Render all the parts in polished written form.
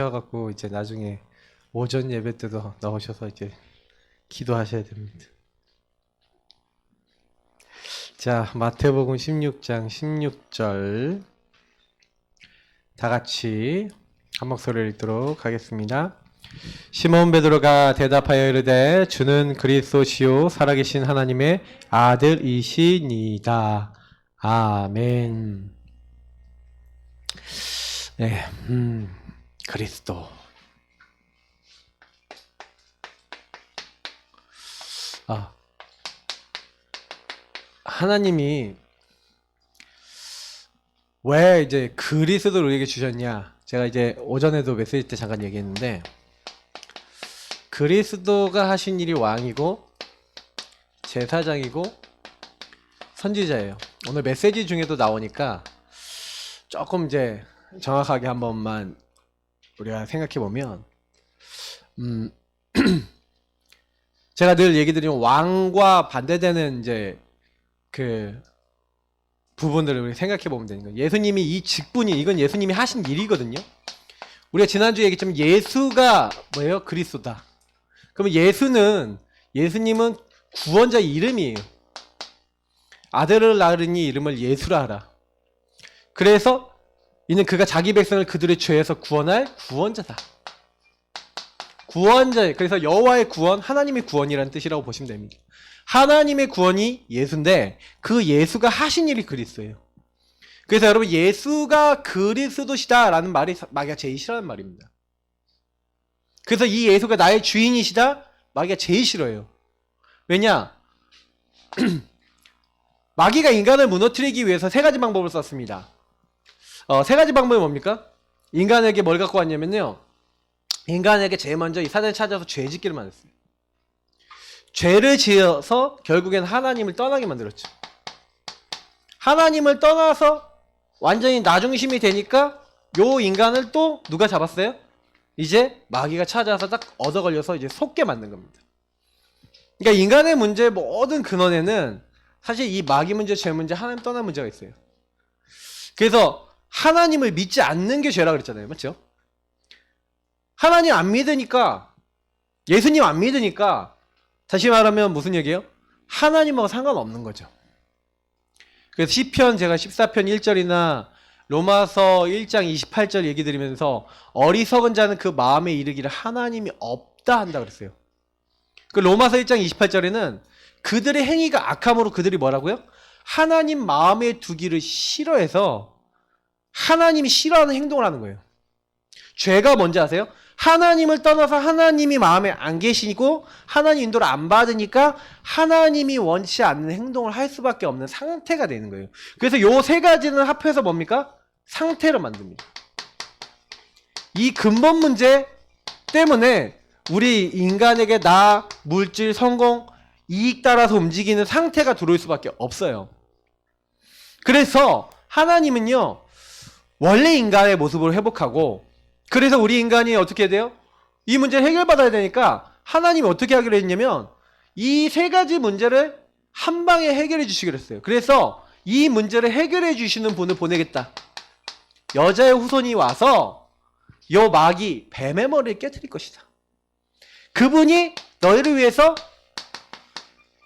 갖고 이제 나중에 오전 예배 때도 나오셔서 이제 기도하셔야 됩니다. 자, 마태복음 16장 16절 다 같이 한 목소리를 읽도록 하겠습니다. 시몬 베드로가 대답하여 이르되 주는 그리스도시요 살아계신 하나님의 아들이시니이다. 아멘. 네, 그리스도. 하나님이 왜 이제 그리스도를 우리에게 주셨냐? 제가 이제 오전에도 메시지 때 잠깐 얘기했는데, 그리스도가 하신 일이 왕이고 제사장이고 선지자예요. 오늘 메시지 중에도 나오니까 조금 이제 정확하게 한 번만 우리가 생각해 보면, 제가 늘 얘기 드리는 왕과 반대되는 이제 그 부분들을 우리 생각해 보면 되는 거예요. 예수님이 이 직분이, 이건 예수님이 하신 일이거든요. 우리가 지난주에 얘기했지만 예수가 뭐예요? 그리스도다. 그러면 예수님은 구원자의 이름이에요. 아들을 낳으니 이름을 예수라 하라. 그래서 이는 그가 자기 백성을 그들의 죄에서 구원할 구원자다. 구원자, 그래서 여호와의 구원, 하나님의 구원이라는 뜻이라고 보시면 됩니다. 하나님의 구원이 예수인데 그 예수가 하신 일이 그리스도예요. 그래서 여러분, 예수가 그리스도시다 라는 말이 마귀가 제일 싫어하는 말입니다. 그래서 이 예수가 나의 주인이시다, 마귀가 제일 싫어해요. 왜냐? 마귀가 인간을 무너뜨리기 위해서 세 가지 방법을 썼습니다. 세 가지 방법이 뭡니까? 인간에게 뭘 갖고 왔냐면요, 인간에게 제일 먼저 이 사단을 찾아서 죄 짓기를 만들었어요. 죄를 지어서 결국엔 하나님을 떠나게 만들었죠. 하나님을 떠나서 완전히 나 중심이 되니까 요 인간을 또 누가 잡았어요? 이제 마귀가 찾아서 딱 얻어 걸려서 이제 속게 만든 겁니다. 그러니까 인간의 문제의 모든 근원에는 사실 이 마귀 문제, 죄 문제, 하나님 떠난 문제가 있어요. 그래서 하나님을 믿지 않는 게 죄라 그랬잖아요. 맞죠? 하나님 안 믿으니까, 예수님 안 믿으니까, 다시 말하면 무슨 얘기예요? 하나님하고 상관없는 거죠. 그래서 시편 제가 14편 1절이나 로마서 1장 28절 얘기 드리면서 어리석은 자는 그 마음에 이르기를 하나님이 없다 한다 그랬어요. 그 로마서 1장 28절에는 그들의 행위가 악함으로 그들이 뭐라고요? 하나님 마음에 두기를 싫어해서 하나님이 싫어하는 행동을 하는 거예요. 죄가 뭔지 아세요? 하나님을 떠나서 하나님이 마음에 안 계시고 하나님 인도를 안 받으니까 하나님이 원치 않는 행동을 할 수밖에 없는 상태가 되는 거예요. 그래서 요 세 가지는 합해서 뭡니까? 상태를 만듭니다. 이 근본 문제 때문에 우리 인간에게 나, 물질, 성공, 이익 따라서 움직이는 상태가 들어올 수밖에 없어요. 그래서 하나님은요, 원래 인간의 모습을 회복하고, 그래서 우리 인간이 어떻게 해야 돼요? 이 문제를 해결받아야 되니까 하나님이 어떻게 하기로 했냐면 이 세 가지 문제를 한 방에 해결해 주시기로 했어요. 그래서 이 문제를 해결해 주시는 분을 보내겠다. 여자의 후손이 와서 요 마귀, 뱀의 머리를 깨트릴 것이다. 그분이 너희를 위해서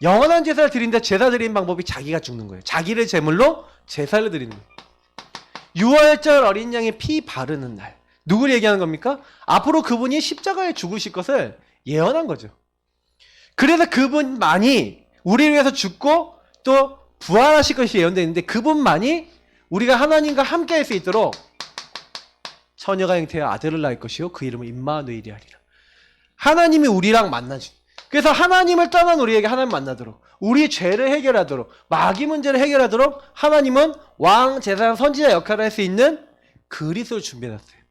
영원한 제사를 드린다. 제사 드리는 방법이 자기가 죽는 거예요. 자기를 제물로 제사를 드리는 거예요. 6월절 어린 양의 피 바르는 날. 누구를 얘기하는 겁니까? 앞으로 그분이 십자가에 죽으실 것을 예언한 거죠. 그래서 그분만이 우리를 위해서 죽고 또 부활하실 것이 예언되어 있는데, 그분만이 우리가 하나님과 함께 할 수 있도록 처녀가 잉태하여 아들을 낳을 것이요 그 이름은 임마누엘이 하리라. 하나님이 우리랑 만나주. 그래서 하나님을 떠난 우리에게 하나님 만나도록, 우리 죄를 해결하도록, 마귀 문제를 해결하도록 하나님은 왕, 제사장, 선지자 역할을 할 수 있는 그리스도를 준비해놨어요.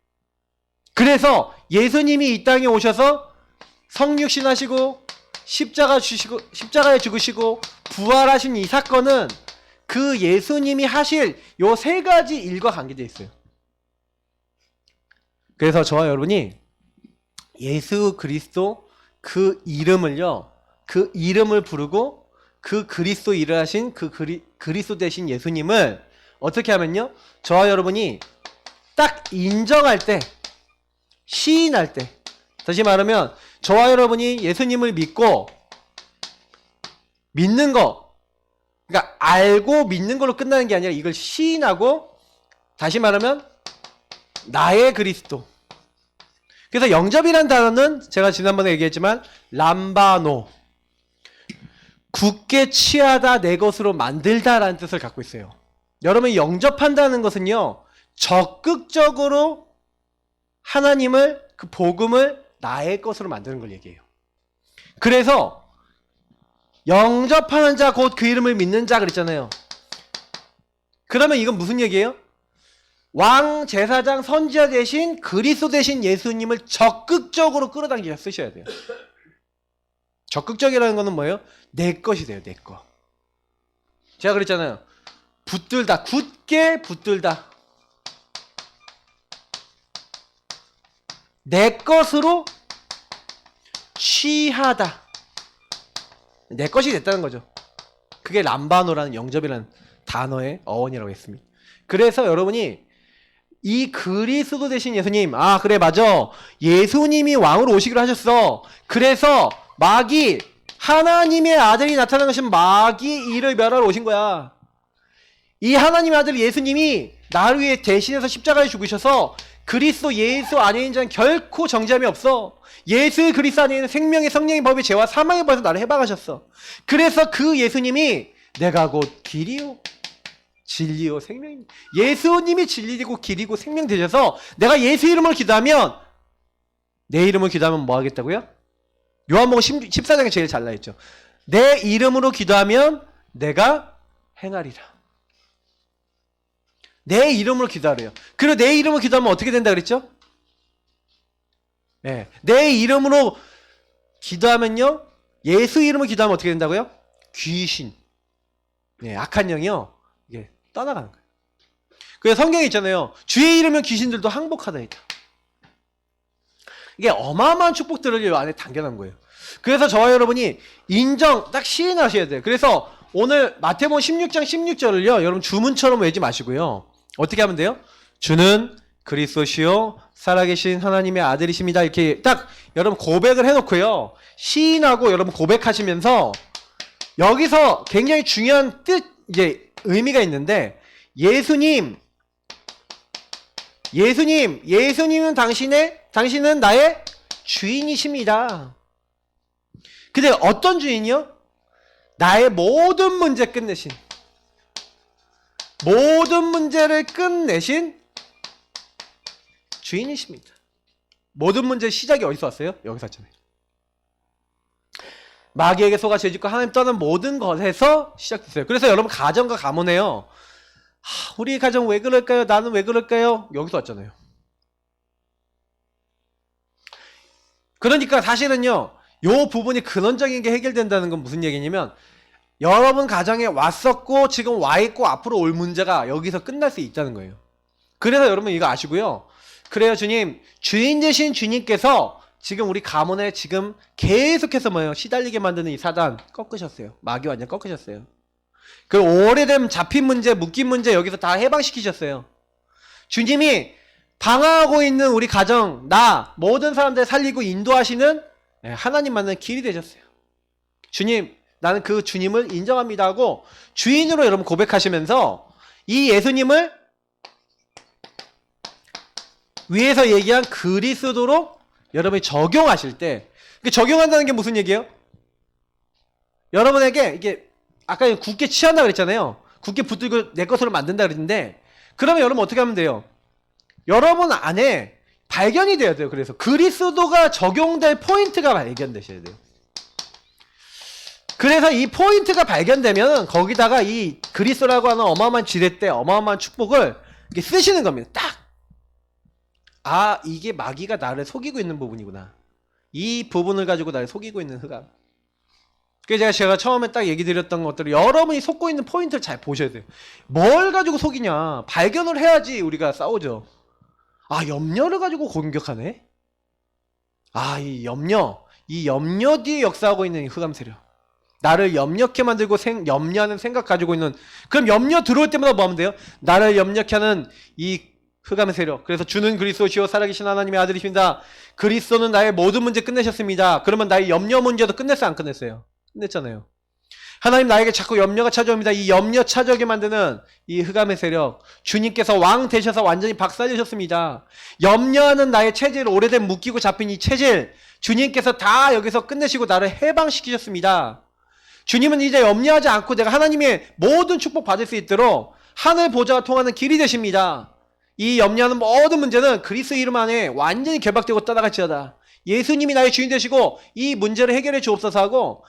그래서 예수님이 이 땅에 오셔서 성육신하시고 십자가에 죽으시고 부활하신 이 사건은 그 예수님이 하실 요 세 가지 일과 관계되어 있어요. 그래서 저와 여러분이 예수 그리스도 그 이름을요, 그 이름을 부르고 그 그리스도 일을 하신 그 그리스도 되신 예수님을 어떻게 하면요, 저와 여러분이 딱 인정할 때, 시인할 때, 다시 말하면 저와 여러분이 예수님을 믿고 믿는 거, 그러니까 알고 믿는 걸로 끝나는 게 아니라 이걸 시인하고, 다시 말하면 나의 그리스도. 그래서 영접이라는 단어는 제가 지난번에 얘기했지만 람바노, 굳게 취하다, 내 것으로 만들다 라는 뜻을 갖고 있어요. 여러분, 영접한다는 것은요, 적극적으로 하나님을, 그 복음을 나의 것으로 만드는 걸 얘기해요. 그래서 영접하는 자 곧 그 이름을 믿는 자 그랬잖아요. 그러면 이건 무슨 얘기예요? 왕, 제사장, 선지자 대신 그리스도 대신 예수님을 적극적으로 끌어당기셔 쓰셔야 돼요. 적극적이라는 거는 뭐예요? 내 것이 돼요. 내 거. 제가 그랬잖아요. 붙들다, 굳게 붙들다. 내 것으로 취하다. 내 것이 됐다는 거죠. 그게 람바노라는 영접이라는 단어의 어원이라고 했습니다. 그래서 여러분이 이 그리스도 대신 예수님, 아 그래 맞아, 예수님이 왕으로 오시기로 하셨어. 그래서 마귀, 하나님의 아들이 나타난 것은 마귀 이를 멸하러 오신 거야. 이 하나님의 아들 예수님이 나를 위해 대신해서 십자가에 죽으셔서 그리스도 예수 안에 있는 자는 결코 정죄함이 없어. 예수 그리스도 안에 있는 생명의 성령의 법의 죄와 사망의 법에서 나를 해방하셨어. 그래서 그 예수님이 내가 곧 길이요 진리요 생명입니다. 예수님이 진리이고 길이고 생명 되셔서 내가 예수 이름을 기도하면, 내 이름을 기도하면 뭐 하겠다고요? 요한복음 14장에 제일 잘 나있죠. 내 이름으로 기도하면 내가 행하리라. 내 이름으로 기도하래요. 그리고 내 이름으로 기도하면 어떻게 된다 그랬죠? 네. 내 이름으로 기도하면요, 예수 이름으로 기도하면 어떻게 된다고요? 귀신, 네, 악한 영이요, 이게 떠나가는 거예요. 그래서 성경에 있잖아요. 주의 이름은 귀신들도 항복하다 했다. 이게 어마어마한 축복들을 이 안에 담겨놓은 거예요. 그래서 저와 여러분이 인정, 딱 시인하셔야 돼요. 그래서 오늘 마태복음 16장 16절을요, 여러분 주문처럼 외지 마시고요. 어떻게 하면 돼요? 주는 그리스도시요 살아계신 하나님의 아들이십니다. 이렇게 딱 여러분 고백을 해놓고요, 시인하고 여러분 고백하시면서 여기서 굉장히 중요한 뜻, 이제 의미가 있는데, 예수님은 당신은 나의 주인이십니다. 근데 어떤 주인이요? 나의 모든 문제 끝내신, 모든 문제를 끝내신 주인이십니다. 모든 문제의 시작이 어디서 왔어요? 여기서 왔잖아요. 마귀에게 속아 죄짓고 하나님 떠난 모든 것에서 시작됐어요. 그래서 여러분 가정과 가문에요, 우리 가정 왜 그럴까요? 나는 왜 그럴까요? 여기서 왔잖아요. 그러니까 사실은요, 요 부분이 근원적인 게 해결된다는 건 무슨 얘기냐면, 여러분 가정에 왔었고 지금 와있고 앞으로 올 문제가 여기서 끝날 수 있다는 거예요. 그래서 여러분 이거 아시고요, 그래요 주님, 주인 되신 주님께서 지금 우리 가문에 지금 계속해서 뭐예요? 시달리게 만드는 이 사단 꺾으셨어요. 마귀 완전 꺾으셨어요. 그 오래된 잡힌 문제, 묶인 문제 여기서 다 해방시키셨어요. 주님이 방황하고 있는 우리 가정, 나, 모든 사람들 살리고 인도하시는 하나님 만나는 길이 되셨어요. 주님, 나는 그 주님을 인정합니다 하고 주인으로 여러분 고백하시면서 이 예수님을 위에서 얘기한 그리스도로 여러분이 적용하실 때, 적용한다는 게 무슨 얘기예요? 여러분에게 이게 아까 굳게 취한다 그랬잖아요. 굳게 붙들고 내 것으로 만든다 그랬는데, 그러면 여러분 어떻게 하면 돼요? 여러분 안에 발견이 돼야 돼요. 그래서 그리스도가 적용될 포인트가 발견되셔야 돼요. 그래서 이 포인트가 발견되면 거기다가 이 그리스도라고 하는 어마어마한 지렛대, 어마어마한 축복을 이렇게 쓰시는 겁니다. 딱! 아, 이게 마귀가 나를 속이고 있는 부분이구나. 이 부분을 가지고 나를 속이고 있는 흑암. 그래서 제가 처음에 딱 얘기 드렸던 것들을 여러분이 속고 있는 포인트를 잘 보셔야 돼요. 뭘 가지고 속이냐? 발견을 해야지 우리가 싸우죠. 아, 염려를 가지고 공격하네? 아, 이 염려 뒤에 역사하고 있는 이 흑암 세력. 나를 염려케 만들고 염려하는 생각 가지고 있는, 그럼 염려 들어올 때마다 뭐 하면 돼요? 나를 염려케 하는 이 흑암의 세력. 그래서 주는 그리스도시요 살아계신 하나님의 아들이십니다. 그리스도는 나의 모든 문제 끝내셨습니다. 그러면 나의 염려 문제도 끝냈어요, 안 끝냈어요? 끝냈잖아요. 하나님 나에게 자꾸 염려가 찾아옵니다. 이 염려 찾아오게 만드는 이 흑암의 세력. 주님께서 왕 되셔서 완전히 박살내셨습니다. 염려하는 나의 체질, 오래된 묶이고 잡힌 이 체질, 주님께서 다 여기서 끝내시고 나를 해방시키셨습니다. 주님은 이제 염려하지 않고 내가 하나님의 모든 축복 받을 수 있도록 하늘 보좌가 통하는 길이 되십니다. 이 염려하는 모든 문제는 그리스도 이름 안에 완전히 결박되고 떠나갈지어다. 예수님이 나의 주인 되시고 이 문제를 해결해 주옵소서 하고,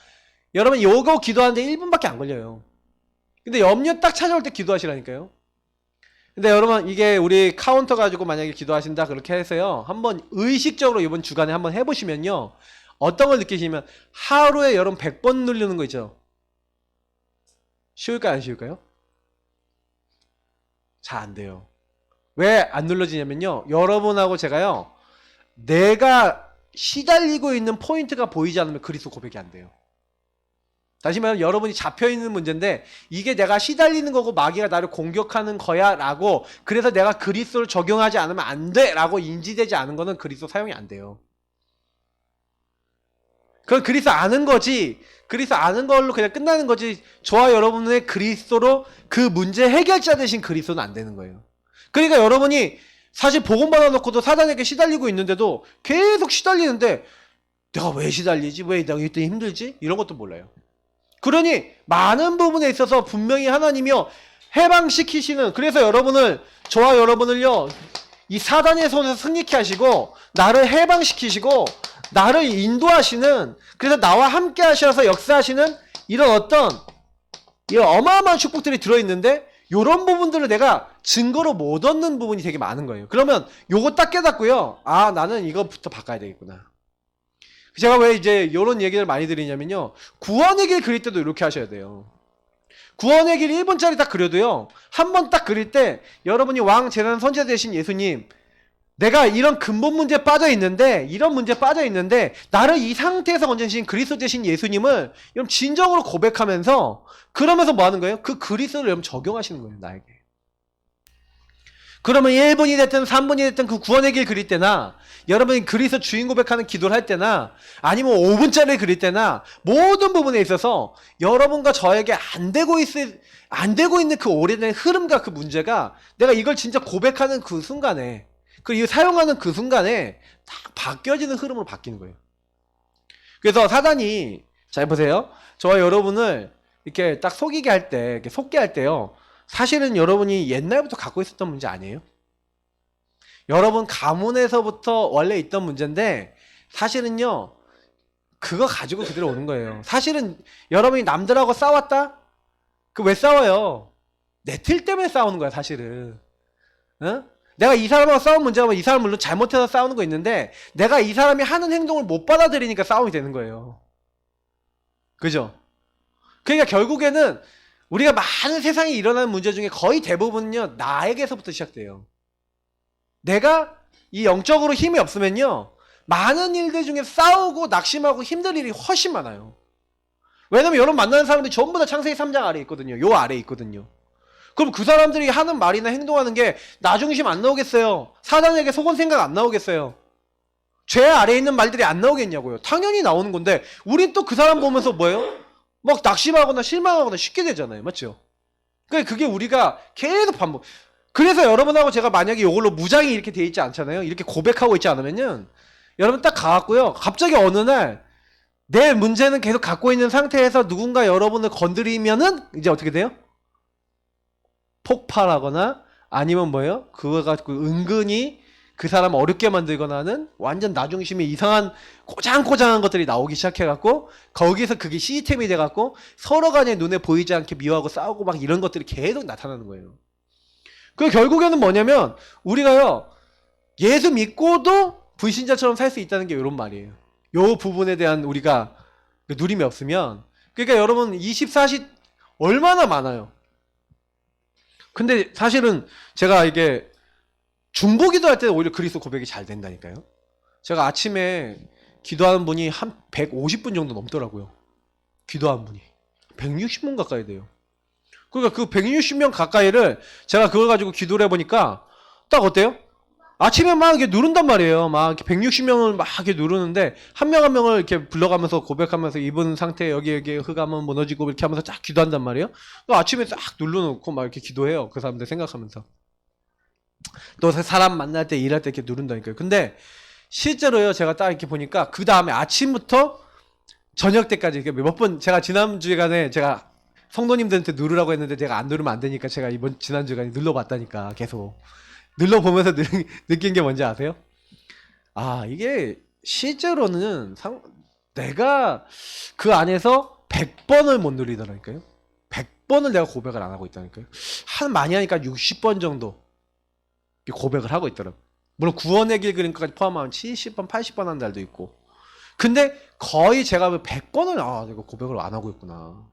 여러분 요거 기도하는데 1분밖에 안 걸려요. 근데 염려 딱 찾아올 때 기도하시라니까요. 근데 여러분 이게 우리 카운터 가지고 만약에 기도하신다 그렇게 해서요, 한번 의식적으로 이번 주간에 한번 해보시면요, 어떤 걸 느끼시면 하루에 여러분 100번 누르는 거 있죠. 쉬울까요, 안 쉬울까요? 잘 안 돼요. 왜 안 눌러지냐면요, 여러분하고 제가요, 내가 시달리고 있는 포인트가 보이지 않으면 그리스도 고백이 안 돼요. 다시 말하면 여러분이 잡혀있는 문제인데 이게 내가 시달리는 거고 마귀가 나를 공격하는 거야 라고, 그래서 내가 그리스도를 적용하지 않으면 안 돼 라고 인지되지 않은 거는 그리스도 사용이 안 돼요. 그건 그리스도 아는 거지, 그리스도 아는 걸로 그냥 끝나는 거지, 저와 여러분의 그리스도로 그 문제 해결자 되신 그리스도는 안 되는 거예요. 그러니까 여러분이 사실 복음 받아놓고도 사단에게 시달리고 있는데도 계속 시달리는데 내가 왜 시달리지? 왜 내가 이때 힘들지? 이런 것도 몰라요. 그러니 많은 부분에 있어서 분명히 하나님이요 해방시키시는, 그래서 여러분을, 저와 여러분을요 이 사단의 손에서 승리케 하시고 나를 해방시키시고 나를 인도하시는, 그래서 나와 함께 하셔서 역사하시는 이런 어떤 이런 어마어마한 축복들이 들어있는데, 이런 부분들을 내가 증거로 못 얻는 부분이 되게 많은 거예요. 그러면 요거 딱 깨닫고요, 아 나는 이거부터 바꿔야 되겠구나. 제가 왜 이제 이런 얘기를 많이 드리냐면요, 구원의 길 그릴 때도 이렇게 하셔야 돼요. 구원의 길 1분짜리 딱 그려도요, 한 번 딱 그릴 때 여러분이 왕 재난 선지자 되신 예수님, 내가 이런 근본 문제에 빠져 있는데, 이런 문제에 빠져 있는데 나를 이 상태에서 건져주신 그리스도 되신 예수님을 여러분 진정으로 고백하면서, 그러면서 뭐 하는 거예요? 그 그리스도를 여러분 적용하시는 거예요, 나에게. 그러면 1분이 됐든 3분이 됐든 그 구원의 길 그릴 때나, 여러분이 그리스도 주인 고백하는 기도를 할 때나, 아니면 5분짜리 그릴 때나, 모든 부분에 있어서 여러분과 저에게 안 되고 있는 그 오래된 흐름과 그 문제가, 내가 이걸 진짜 고백하는 그 순간에, 그리고 사용하는 그 순간에 딱 바뀌어지는 흐름으로 바뀌는 거예요. 그래서 사단이, 잘 보세요, 저와 여러분을 이렇게 딱 속이게 할 때, 이렇게 속게 할 때요, 사실은 여러분이 옛날부터 갖고 있었던 문제 아니에요? 여러분 가문에서부터 원래 있던 문제인데, 사실은요 그거 가지고 그대로 오는 거예요. 사실은 여러분이 남들하고 싸웠다? 그 왜 싸워요? 내 틀 때문에 싸우는 거야 사실은. 어? 내가 이 사람하고 싸운 문제가 이 사람 물론 잘못해서 싸우는 거 있는데, 내가 이 사람이 하는 행동을 못 받아들이니까 싸움이 되는 거예요. 그죠? 그러니까 결국에는 우리가 많은 세상에 일어나는 문제 중에 거의 대부분은요 나에게서부터 시작돼요. 내가 이 영적으로 힘이 없으면요 많은 일들 중에 싸우고 낙심하고 힘들 일이 훨씬 많아요. 왜냐면 여러분 만나는 사람들이 전부 다 창세기 3장 아래에 있거든요. 요 아래에 있거든요. 그럼 그 사람들이 하는 말이나 행동하는 게 나 중심 안 나오겠어요? 사단에게 속은 생각 안 나오겠어요? 죄 아래에 있는 말들이 안 나오겠냐고요? 당연히 나오는 건데, 우린 또 그 사람 보면서 뭐예요? 막 낙심하거나 실망하거나 쉽게 되잖아요. 맞죠? 그러니까 그게 우리가 계속 반복. 그래서 여러분하고 제가 만약에 이걸로 무장이 이렇게 돼 있지 않잖아요. 이렇게 고백하고 있지 않으면은 여러분 딱 가갖고요, 갑자기 어느 날 내 문제는 계속 갖고 있는 상태에서 누군가 여러분을 건드리면은 이제 어떻게 돼요? 폭발하거나, 아니면 뭐예요? 그거 가지고 은근히 그 사람 어렵게 만들거나 하는 완전 나중심의 이상한 꼬장꼬장한 것들이 나오기 시작해갖고, 거기서 그게 시스템이 돼갖고 서로 간에 눈에 보이지 않게 미워하고 싸우고 막 이런 것들이 계속 나타나는 거예요. 그 결국에는 뭐냐면, 우리가요 예수 믿고도 불신자처럼 살 수 있다는 게 이런 말이에요. 요 부분에 대한 우리가 누림이 없으면. 그러니까 여러분 24시 얼마나 많아요. 근데 사실은 제가 이게 중보기도 할 때 오히려 그리스도 고백이 잘 된다니까요. 제가 아침에 기도하는 분이 한 150분 정도 넘더라고요. 기도하는 분이 160분 가까이 돼요. 그러니까 그 160명 가까이를 제가 그걸 가지고 기도를 해보니까 딱 어때요? 아침에 막 이렇게 누른단 말이에요. 막 이렇게 160명을 막 이렇게 누르는데 한 명 한 명을 이렇게 불러가면서 고백하면서 이분 상태 여기 흑암은 무너지고 이렇게 하면서 쫙 기도한단 말이에요. 아침에 싹 눌러놓고 막 이렇게 기도해요. 그 사람들 생각하면서. 또 사람 만날 때 일할 때 이렇게 누른다니까요. 근데 실제로요, 제가 딱 이렇게 보니까 그 다음에 아침부터 저녁 때까지 몇 번 제가 지난주간에 제가 성도님들한테 누르라고 했는데 제가 안 누르면 안 되니까 제가 이번 지난주간에 눌러봤다니까. 계속 눌러보면서 느낀 게 뭔지 아세요? 아, 이게 실제로는 내가 그 안에서 100번을 못 누리더라니까요. 100번을 내가 고백을 안 하고 있다니까요. 많이 하니까 60번 정도 고백을 하고 있더라고요. 물론 구원의 길 그림까지 포함하면 70번, 80번 한 달도 있고. 근데 거의 제가 100번을 내가 고백을 안 하고 있구나.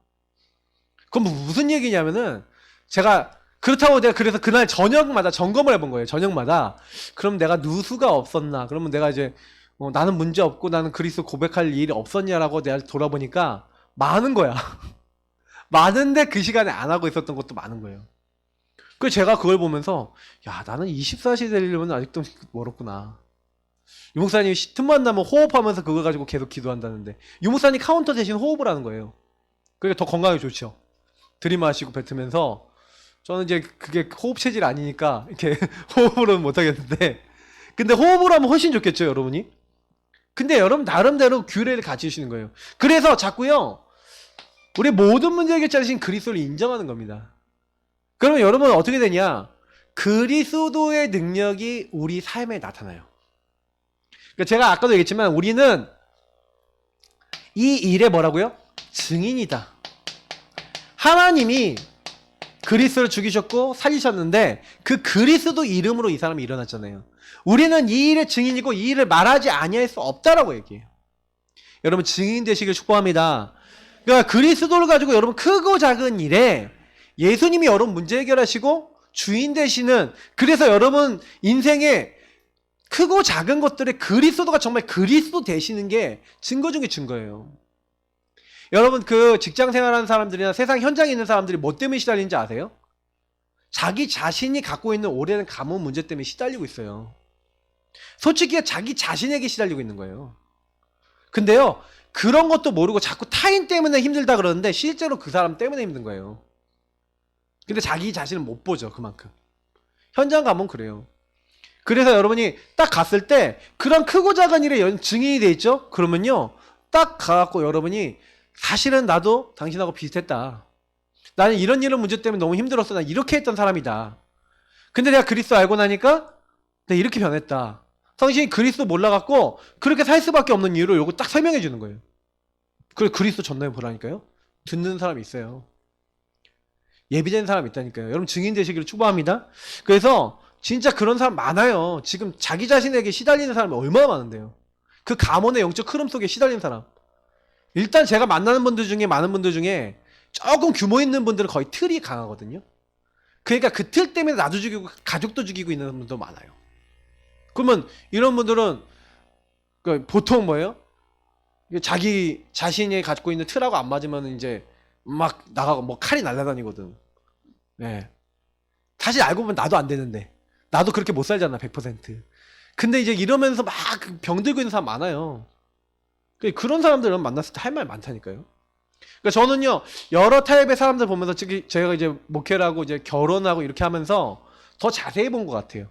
그럼 무슨 얘기냐면은 제가 그렇다고 내가 그래서 그날 저녁마다 점검을 해본 거예요. 저녁마다. 그럼 내가 누수가 없었나? 그러면 내가 이제 나는 문제 없고 나는 그리스도 고백할 일이 없었냐라고 내가 돌아보니까 많은 거야. 많은데 그 시간에 안 하고 있었던 것도 많은 거예요. 그래서 제가 그걸 보면서 야, 나는 24시 되려면 아직도 멀었구나. 유목사님이 틈만 나면 호흡하면서 그걸 가지고 계속 기도한다는데 유목사님 카운터 대신 호흡을 하는 거예요. 그게 더 건강에 좋죠. 들이마시고 뱉으면서 저는 이제 그게 호흡 체질 아니니까 이렇게 호흡으로는 못하겠는데 근데 호흡으로 하면 훨씬 좋겠죠, 여러분이? 근데 여러분 나름대로 규례를 가지시는 거예요. 그래서 자꾸요, 우리 모든 문제 해결자이신 그리스도를 인정하는 겁니다. 그러면 여러분은 어떻게 되냐? 그리스도의 능력이 우리 삶에 나타나요. 그러니까 제가 아까도 얘기했지만 우리는 이 일에 뭐라고요? 증인이다. 하나님이 그리스도를 죽이셨고 살리셨는데 그 그리스도 이름으로 이 사람이 일어났잖아요. 우리는 이 일의 증인이고 이 일을 말하지 아니할 수 없다라고 얘기해요. 여러분 증인 되시길 축복합니다. 그러니까 그리스도를 가지고 여러분 크고 작은 일에 예수님이 여러분 문제 해결하시고 주인 되시는, 그래서 여러분 인생에 크고 작은 것들에 그리스도가 정말 그리스도 되시는 게 증거 중에 증거예요. 여러분 그 직장 생활하는 사람들이나 세상 현장에 있는 사람들이 뭐 때문에 시달리는지 아세요? 자기 자신이 갖고 있는 오래된 가문 문제 때문에 시달리고 있어요. 솔직히 자기 자신에게 시달리고 있는 거예요. 근데요, 그런 것도 모르고 자꾸 타인 때문에 힘들다 그러는데 실제로 그 사람 때문에 힘든 거예요. 근데 자기 자신을 못 보죠, 그만큼. 현장 가면 그래요. 그래서 여러분이 딱 갔을 때 그런 크고 작은 일에 증인이 돼 있죠? 그러면요, 딱 가갖고 여러분이 사실은 나도 당신하고 비슷했다. 나는 이런 문제 때문에 너무 힘들었어. 난 이렇게 했던 사람이다. 근데 내가 그리스도 알고 나니까 내가 이렇게 변했다. 당신이 그리스도 몰라갖고 그렇게 살 수밖에 없는 이유를 요거 딱 설명해 주는 거예요. 그래서 그리스도 전달해 보라니까요. 듣는 사람이 있어요. 예비된 사람이 있다니까요. 여러분 증인 되시기를 축복합니다. 그래서 진짜 그런 사람 많아요. 지금 자기 자신에게 시달리는 사람이 얼마나 많은데요. 그 가문의 영적 흐름 속에 시달리는 사람. 일단 제가 만나는 분들 중에 많은 분들 중에 조금 규모 있는 분들은 거의 틀이 강하거든요. 그러니까 그 틀 때문에 나도 죽이고 가족도 죽이고 있는 분도 많아요. 그러면 이런 분들은 보통 뭐예요? 자기 자신이 갖고 있는 틀하고 안 맞으면 이제 막 나가고 뭐 칼이 날아다니거든. 네. 사실 알고 보면 나도 안 되는데 나도 그렇게 못 살잖아 100%. 근데 이제 이러면서 막 병들고 있는 사람 많아요. 그런 사람들은 만났을 때 할 말 많다니까요. 그러니까 저는요, 여러 타입의 사람들 보면서 제가 이제 목회를 하고 이제 결혼하고 이렇게 하면서 더 자세히 본 것 같아요.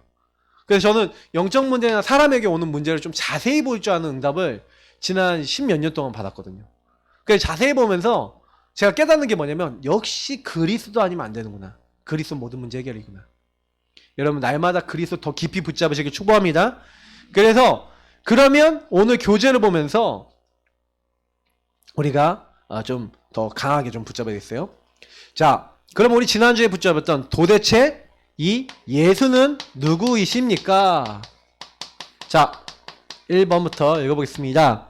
그래서 저는 영적 문제나 사람에게 오는 문제를 좀 자세히 볼 줄 아는 응답을 지난 10몇 년 동안 받았거든요. 그래서 자세히 보면서 제가 깨닫는 게 뭐냐면 역시 그리스도 아니면 안 되는구나. 그리스도 모든 문제 해결이구나. 여러분 날마다 그리스도 더 깊이 붙잡으시길 축복합니다. 그래서 그러면 오늘 교재를 보면서 우리가 좀 더 강하게 좀 붙잡아야겠어요. 자, 그럼 우리 지난주에 붙잡았던 도대체 이 예수는 누구이십니까? 자, 1번부터 읽어보겠습니다.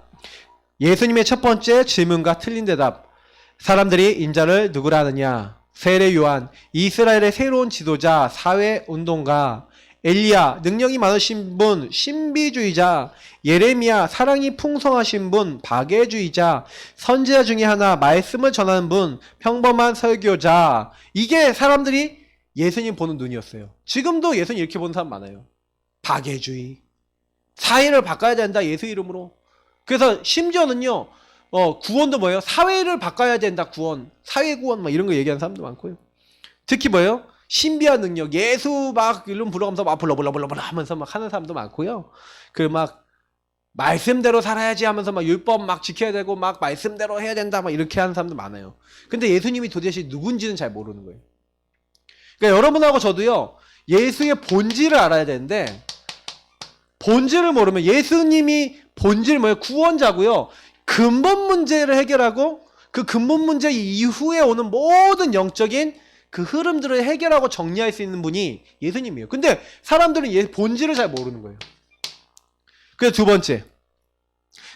예수님의 첫 번째 질문과 틀린 대답. 사람들이 인자를 누구라 하느냐? 세례 요한, 이스라엘의 새로운 지도자, 사회운동가, 엘리야, 능력이 많으신 분, 신비주의자, 예레미야, 사랑이 풍성하신 분, 박애주의자, 선지자 중에 하나, 말씀을 전하는 분, 평범한 설교자. 이게 사람들이 예수님 보는 눈이었어요. 지금도 예수님 이렇게 보는 사람 많아요. 박애주의. 사회를 바꿔야 된다, 예수 이름으로. 그래서 심지어는요, 구원도 뭐예요? 사회를 바꿔야 된다, 구원. 사회 구원, 막 이런 거 얘기하는 사람도 많고요. 특히 뭐예요? 신비한 능력, 예수 막 이름 불러가면서 막 불러 하면서 막 하는 사람도 많고요. 그 막 말씀대로 살아야지 하면서 막 율법 막 지켜야 되고 막 말씀대로 해야 된다 막 이렇게 하는 사람도 많아요. 근데 예수님이 도대체 누군지는 잘 모르는 거예요. 그러니까 여러분하고 저도요, 예수의 본질을 알아야 되는데, 본질을 모르면, 예수님이 본질 뭐예요? 구원자고요. 근본 문제를 해결하고 그 근본 문제 이후에 오는 모든 영적인 그 흐름들을 해결하고 정리할 수 있는 분이 예수님이에요. 근데 사람들은 본질을 잘 모르는 거예요. 그래서 두 번째.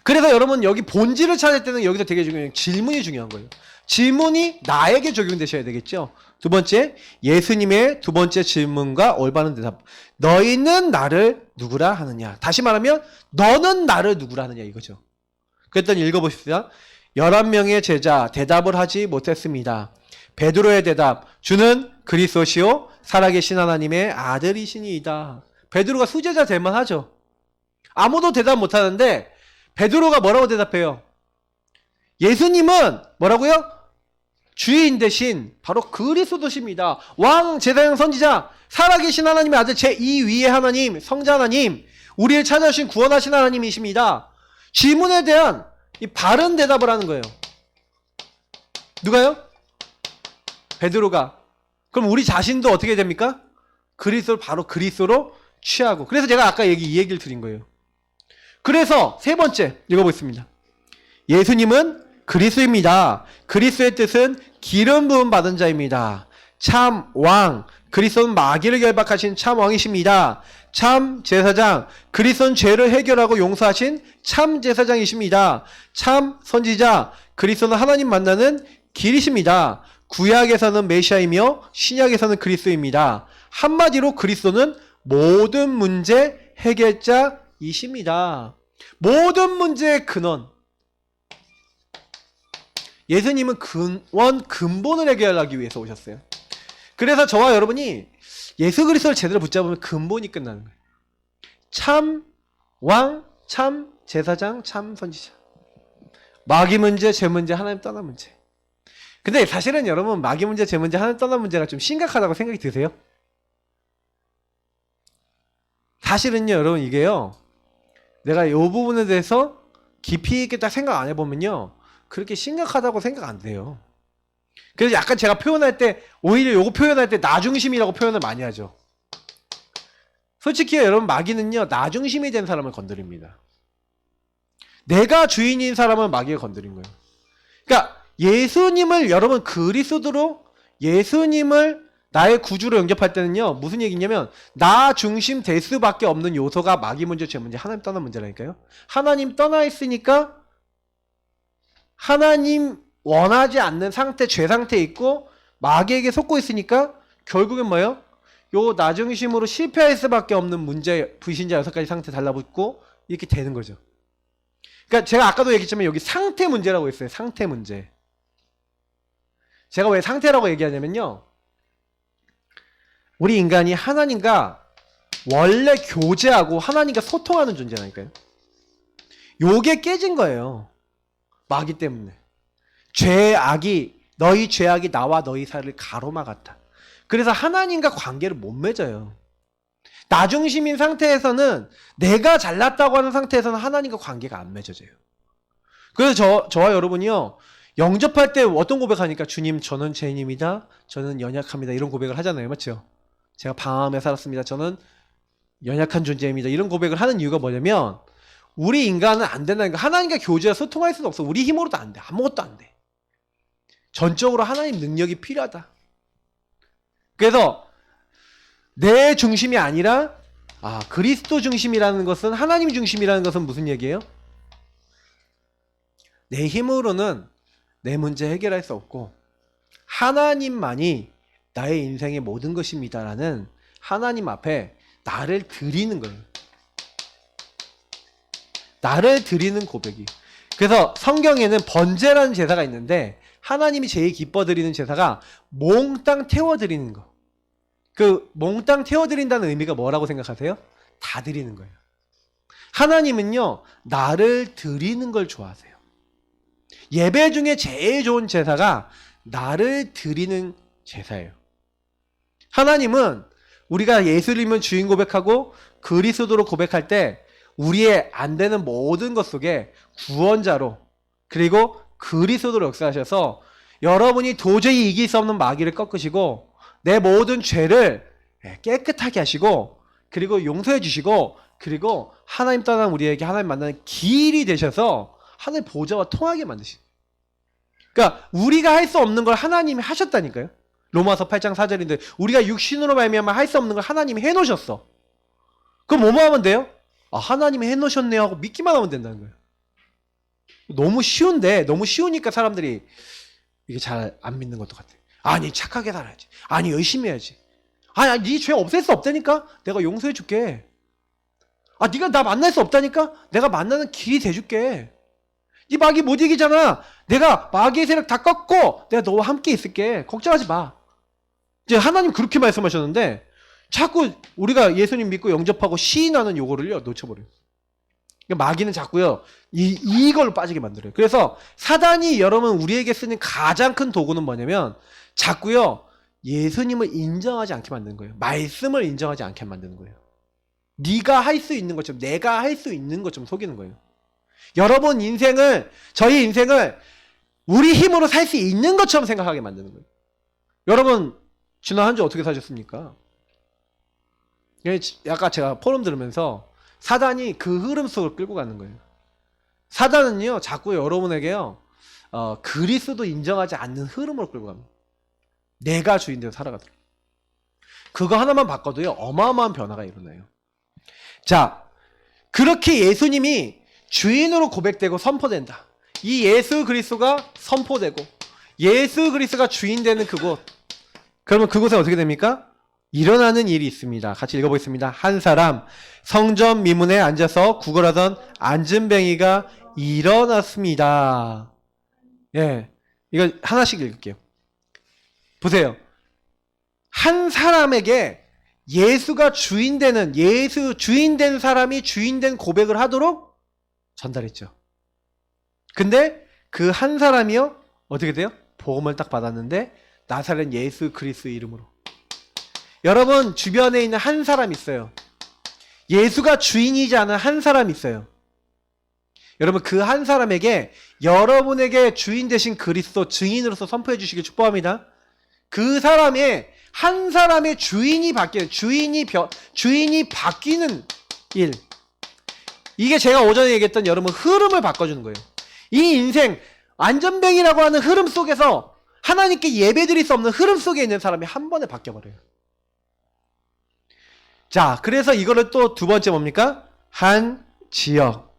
그래서 여러분 여기 본질을 찾을 때는 여기서 되게 중요한 질문이 중요한 거예요. 질문이 나에게 적용되셔야 되겠죠. 두 번째, 예수님의 두 번째 질문과 올바른 대답. 너희는 나를 누구라 하느냐. 다시 말하면 너는 나를 누구라 하느냐 이거죠. 그랬더니 읽어보십시다. 11명의 제자 대답을 하지 못했습니다. 베드로의 대답. 주는 그리스도시요 살아계신 하나님의 아들이시니이다. 베드로가 수제자 될 만하죠. 아무도 대답 못하는데 베드로가 뭐라고 대답해요? 예수님은 뭐라고요? 주인 대신 바로 그리스도십니다. 왕, 제사장, 선지자, 살아계신 하나님의 아들 제2위의 하나님, 성자 하나님, 우리를 찾아주신 구원하신 하나님이십니다. 질문에 대한 이 바른 대답을 하는 거예요. 누가요? 베드로가. 그럼 우리 자신도 어떻게 됩니까? 그리스도를 바로 그리스도로 취하고. 그래서 제가 아까 이 얘기를 드린 거예요. 그래서 세 번째 읽어보겠습니다. 예수님은 그리스도입니다. 그리스도의 뜻은 기름 부음 받은 자입니다. 참 왕, 그리스도는 마귀를 결박하신 참 왕이십니다. 참 제사장, 그리스도는 죄를 해결하고 용서하신 참 제사장이십니다. 참 선지자, 그리스도는 하나님 만나는 길이십니다. 구약에서는 메시아이며 신약에서는 그리스도입니다. 한마디로 그리스도는 모든 문제 해결자이십니다. 모든 문제의 근원. 예수님은 근본을 해결하기 위해서 오셨어요. 그래서 저와 여러분이 예수 그리스도를 제대로 붙잡으면 근본이 끝나는 거예요. 참 왕, 참 제사장, 참 선지자. 마귀 문제, 죄 문제, 하나님 떠난 문제. 근데 사실은 여러분 마귀 문제, 죄 문제, 하나님 떠난 문제가 좀 심각하다고 생각이 드세요? 사실은요 여러분 이게요, 내가 이 부분에 대해서 깊이 있게 딱 생각 안 해보면요 그렇게 심각하다고 생각 안 돼요. 그래서 약간 제가 표현할 때 오히려 요거 표현할 때 나중심이라고 표현을 많이 하죠. 솔직히 여러분 마귀는요 나중심이 된 사람을 건드립니다. 내가 주인인 사람은 마귀가 건드린 거예요. 그러니까 예수님을 여러분 그리스도로 예수님을 나의 구주로 영접할 때는요 무슨 얘기냐면 나 중심 될 수밖에 없는 요소가 마귀 문제, 죄 문제, 하나님 떠난 문제라니까요. 하나님 떠나 있으니까 하나님 원하지 않는 상태, 죄 상태에 있고 마귀에게 속고 있으니까 결국엔 뭐예요? 요 나중심으로 실패할 수밖에 없는 문제, 불신자 6가지 상태 달라붙고 이렇게 되는 거죠. 그러니까 제가 아까도 얘기했지만 여기 상태 문제라고 했어요. 상태 문제. 제가 왜 상태라고 얘기하냐면요, 우리 인간이 하나님과 원래 교제하고 하나님과 소통하는 존재라니까요. 요게 깨진 거예요. 마귀 때문에. 너희 죄악이 나와 너희 사이를 가로막았다. 그래서 하나님과 관계를 못 맺어요. 나중심인 상태에서는, 내가 잘났다고 하는 상태에서는 하나님과 관계가 안 맺어져요. 그래서 저와 여러분이요 영접할 때 어떤 고백하니까, 주님 저는 죄인입니다, 저는 연약합니다, 이런 고백을 하잖아요. 맞죠? 제가 방황하며 살았습니다, 저는 연약한 존재입니다, 이런 고백을 하는 이유가 뭐냐면 우리 인간은 안 된다는 거야. 하나님과 교제와 소통할 수는 없어. 우리 힘으로도 안 돼. 아무것도 안 돼. 전적으로 하나님 능력이 필요하다. 그래서 내 중심이 아니라 그리스도 중심이라는 것은, 하나님 중심이라는 것은 무슨 얘기예요? 내 힘으로는 내 문제 해결할 수 없고 하나님만이 나의 인생의 모든 것입니다라는 하나님 앞에 나를 드리는 거예요. 나를 드리는 고백이. 그래서 성경에는 번제라는 제사가 있는데 하나님이 제일 기뻐 드리는 제사가 몽땅 태워 드리는 거. 그 몽땅 태워드린다는 의미가 뭐라고 생각하세요? 다 드리는 거예요. 하나님은요, 나를 드리는 걸 좋아하세요. 예배 중에 제일 좋은 제사가 나를 드리는 제사예요. 하나님은 우리가 예수님을 주인 고백하고 그리스도로 고백할 때 우리의 안 되는 모든 것 속에 구원자로 그리고 그리스도로 역사하셔서 여러분이 도저히 이길 수 없는 마귀를 꺾으시고 내 모든 죄를 깨끗하게 하시고 그리고 용서해 주시고 그리고 하나님 떠난 우리에게 하나님 만나는 길이 되셔서 하나님 보좌와 통하게 만드신 거예요. 그러니까 우리가 할 수 없는 걸 하나님이 하셨다니까요. 로마서 8장 4절인데 우리가 육신으로 말미암아 할 수 없는 걸 하나님이 해놓으셨어. 그럼 뭐만 하면 돼요? 아, 하나님이 해놓으셨네요 하고 믿기만 하면 된다는 거예요. 너무 쉬운데 너무 쉬우니까 사람들이 이게 잘 안 믿는 것도 같아요. 아니 착하게 살아야지. 아니 열심히 해야지. 아니 네 죄 없앨 수 없다니까 내가 용서해 줄게. 아 네가 나 만날 수 없다니까 내가 만나는 길이 돼줄게. 네 마귀 못 이기잖아. 내가 마귀의 세력 다 꺾고 내가 너와 함께 있을게. 걱정하지 마. 이제 하나님 그렇게 말씀하셨는데 자꾸 우리가 예수님 믿고 영접하고 시인하는 요거를요 놓쳐버려요. 그러니까 마귀는 자꾸요 이걸로 빠지게 만들어요. 그래서 사단이 여러분 우리에게 쓰는 가장 큰 도구는 뭐냐면 자꾸요 예수님을 인정하지 않게 만드는 거예요. 말씀을 인정하지 않게 만드는 거예요. 네가 할 수 있는 것처럼 내가 할 수 있는 것처럼 속이는 거예요. 여러분 인생을 저희 인생을 우리 힘으로 살 수 있는 것처럼 생각하게 만드는 거예요. 여러분 지난 한 주 어떻게 사셨습니까? 아까 제가 포럼 들으면서 사단이 그 흐름 속을 끌고 가는 거예요. 사단은요 자꾸 여러분에게요 그리스도 인정하지 않는 흐름으로 끌고 갑니다. 내가 주인되어 살아가더라고요. 그거 하나만 바꿔도요 어마어마한 변화가 일어나요. 자, 그렇게 예수님이 주인으로 고백되고 선포된다. 이 예수 그리스도가 선포되고 예수 그리스도가 주인 되는 그곳. 그러면 그곳에 어떻게 됩니까? 일어나는 일이 있습니다. 같이 읽어보겠습니다. 한 사람 성전 미문에 앉아서 구걸하던 안진뱅이가 일어났습니다. 예, 이거 하나씩 읽을게요. 보세요. 한 사람에게 예수가 주인되는 예수 주인된 사람이 주인된 고백을 하도록 전달했죠. 근데 그 한 사람이요 어떻게 돼요? 복음을 딱 받았는데 나사렛 예수 그리스도 이름으로. 여러분 주변에 있는 한 사람 있어요. 예수가 주인이지 않은 한 사람 있어요. 여러분 그 한 사람에게 여러분에게 주인 되신 그리스도 증인으로서 선포해 주시길 축복합니다. 그 사람의 한 사람의 주인이 바뀌는 주인이 바뀌는 일. 이게 제가 오전에 얘기했던 여러분 흐름을 바꿔주는 거예요. 이 인생 안전뱅이라고 하는 흐름 속에서 하나님께 예배드릴 수 없는 흐름 속에 있는 사람이 한 번에 바뀌어버려요. 자, 그래서 이거를 또 두 번째 뭡니까? 한 지역.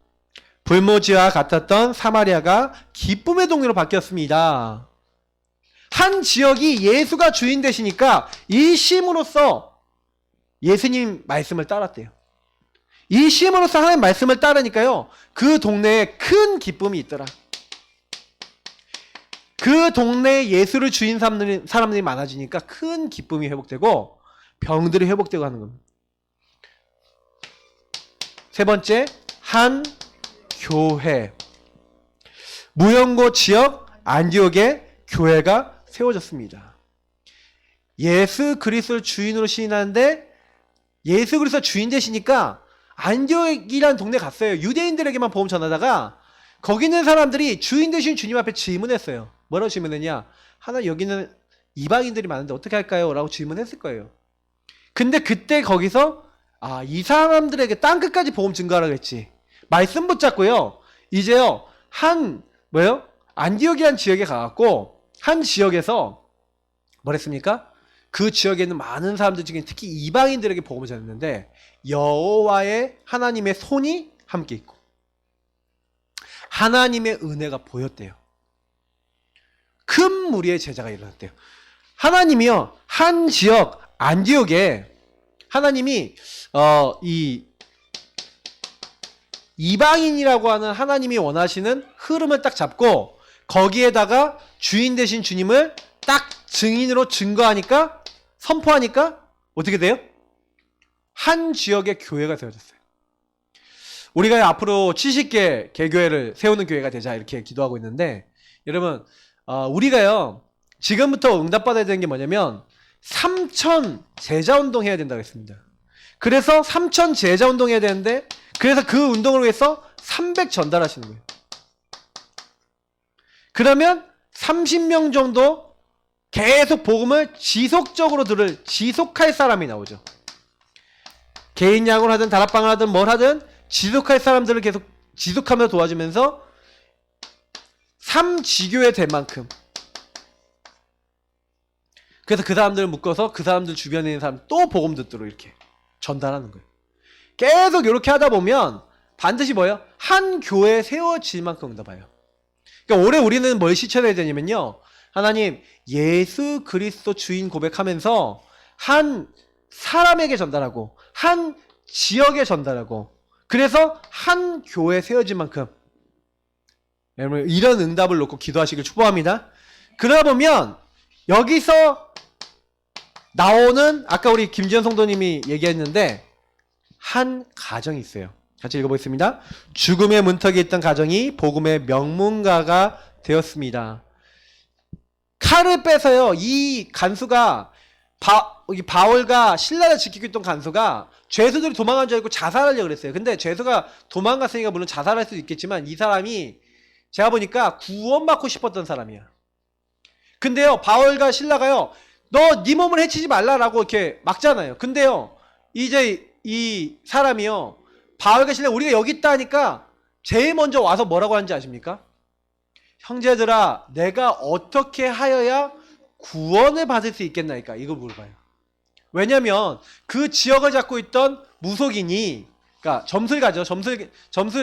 불모지와 같았던 사마리아가 기쁨의 동네로 바뀌었습니다. 한 지역이 예수가 주인 되시니까 이 심으로써 예수님 말씀을 따랐대요. 이 심으로써 하나님 말씀을 따르니까요 그 동네에 큰 기쁨이 있더라. 그 동네에 예수를 주인 삼는 사람들이 많아지니까 큰 기쁨이 회복되고 병들이 회복되고 하는 겁니다. 세 번째, 한 교회. 무영고 지역 안디옥에 교회가 세워졌습니다. 예수 그리스도를 주인으로 시인하는데 예수 그리스도 주인 되시니까 안디옥이라는 동네 갔어요. 유대인들에게만 복음 전하다가 거기 있는 사람들이 주인 되신 주님 앞에 질문했어요. 뭐라고 질문했냐? 하나 여기는 이방인들이 많은데 어떻게 할까요? 라고 질문했을 거예요. 근데 그때 거기서 이 사람들에게 땅끝까지 복음 증거하라고 했지. 말씀 붙잡고요. 이제요. 안디옥이라는 지역에 가갖고 한 지역에서 뭐랬습니까? 그 지역에 있는 많은 사람들 중에 특히 이방인들에게 복음을 전했는데 여호와의 하나님의 손이 함께 있고 하나님의 은혜가 보였대요. 큰 무리의 제자가 일어났대요. 하나님이요 한 지역 안디옥에 하나님이 이 이방인이라고 하는 하나님이 원하시는 흐름을 딱 잡고 거기에다가 주인 되신 주님을 딱 증인으로 증거하니까 선포하니까 어떻게 돼요? 한 지역의 교회가 세워졌어요. 우리가 앞으로 70개 개교회를 세우는 교회가 되자 이렇게 기도하고 있는데, 여러분 우리가요 지금부터 응답받아야 되는 게 뭐냐면 3천 제자운동 해야 된다고 했습니다. 그래서 3천 제자운동 해야 되는데, 그래서 그 운동을 위해서 300 전달하시는 거예요. 그러면 30명 정도 계속 복음을 지속적으로 지속할 사람이 나오죠. 개인 양을 하든 다락방을 하든 뭘 하든 지속할 사람들을 계속 지속하며 도와주면서 3지교회 될 만큼, 그래서 그 사람들을 묶어서 그 사람들 주변에 있는 사람 또 복음 듣도록 이렇게 전달하는 거예요. 계속 이렇게 하다 보면 반드시 뭐예요? 한 교회 세워질 만큼 응답해요. 그러니까 올해 우리는 뭘 실천해야 되냐면요, 하나님 예수 그리스도 주인 고백하면서 한 사람에게 전달하고 한 지역에 전달하고, 그래서 한 교회 세워질 만큼, 여러분 이런 응답을 놓고 기도하시길 축복합니다. 그러다 보면 여기서 나오는, 아까 우리 김지현 성도님이 얘기했는데 한 가정이 있어요. 같이 읽어보겠습니다. 죽음의 문턱에 있던 가정이 복음의 명문가가 되었습니다. 칼을 빼서요, 이 간수가 바울과 신라를 지키고 있던 간수가 죄수들이 도망간 줄 알고 자살하려고 그랬어요. 근데 죄수가 도망갔으니까 물론 자살할 수도 있겠지만, 이 사람이 제가 보니까 구원받고 싶었던 사람이야. 근데요 바울과 신라가요, 너 네 몸을 해치지 말라라고 이렇게 막잖아요. 근데요 이제 이 사람이요, 바울과 신라 우리가 여기 있다 하니까 제일 먼저 와서 뭐라고 하는지 아십니까? 형제들아, 내가 어떻게 하여야 구원을 받을 수 있겠나이까? 이거 물어봐요. 왜냐면 그 지역을 잡고 있던 무속인이, 그러니까 점술가죠.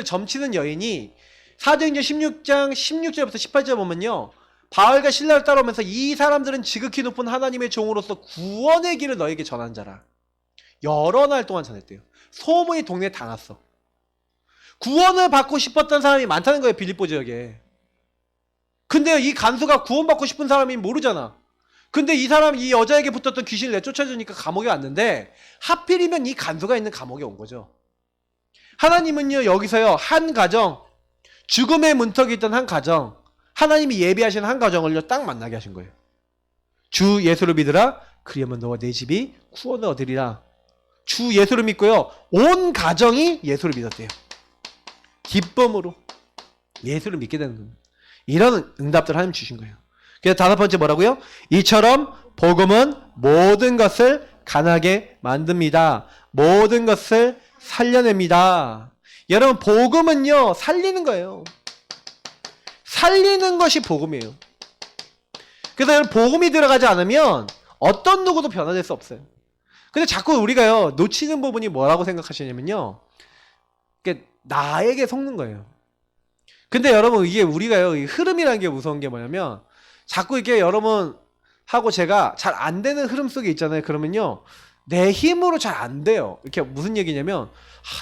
점치는 여인이 사도행전 16장 16절부터 18절 보면요, 바울과 신라를 따라오면서 이 사람들은 지극히 높은 하나님의 종으로서 구원의 길을 너에게 전한 자라. 여러 날 동안 전했대요. 소문이 동네에 다 났어. 구원을 받고 싶었던 사람이 많다는 거예요, 빌립보 지역에. 근데 이 간수가 구원받고 싶은 사람이 모르잖아. 근데 이 사람, 이 여자에게 붙었던 귀신을 내쫓아주니까 감옥에 왔는데, 하필이면 이 간수가 있는 감옥에 온 거죠. 하나님은요 여기서요 한 가정, 죽음의 문턱이 있던 한 가정, 하나님이 예비하신 한 가정을요 딱 만나게 하신 거예요. 주 예수를 믿으라, 그리하면 너와 내 집이 구원을 얻으리라. 주 예수를 믿고요, 온 가정이 예수를 믿었대요. 기쁨으로 예수를 믿게 되는 겁니다. 이런 응답들 하나님 주신 거예요. 그래서 다섯 번째 뭐라고요? 이처럼 복음은 모든 것을 가능하게 만듭니다. 모든 것을 살려냅니다. 여러분 복음은요 살리는 거예요. 살리는 것이 복음이에요. 그래서 여러분 복음이 들어가지 않으면 어떤 누구도 변화될 수 없어요. 근데 자꾸 우리가요 놓치는 부분이 뭐라고 생각하시냐면요, 나에게 속는 거예요. 근데 여러분 이게 우리가요, 이 흐름이라는 게 무서운 게 뭐냐면, 자꾸 이게 여러분 하고 제가 잘 안 되는 흐름 속에 있잖아요. 그러면요 내 힘으로 잘 안 돼요. 이렇게 무슨 얘기냐면,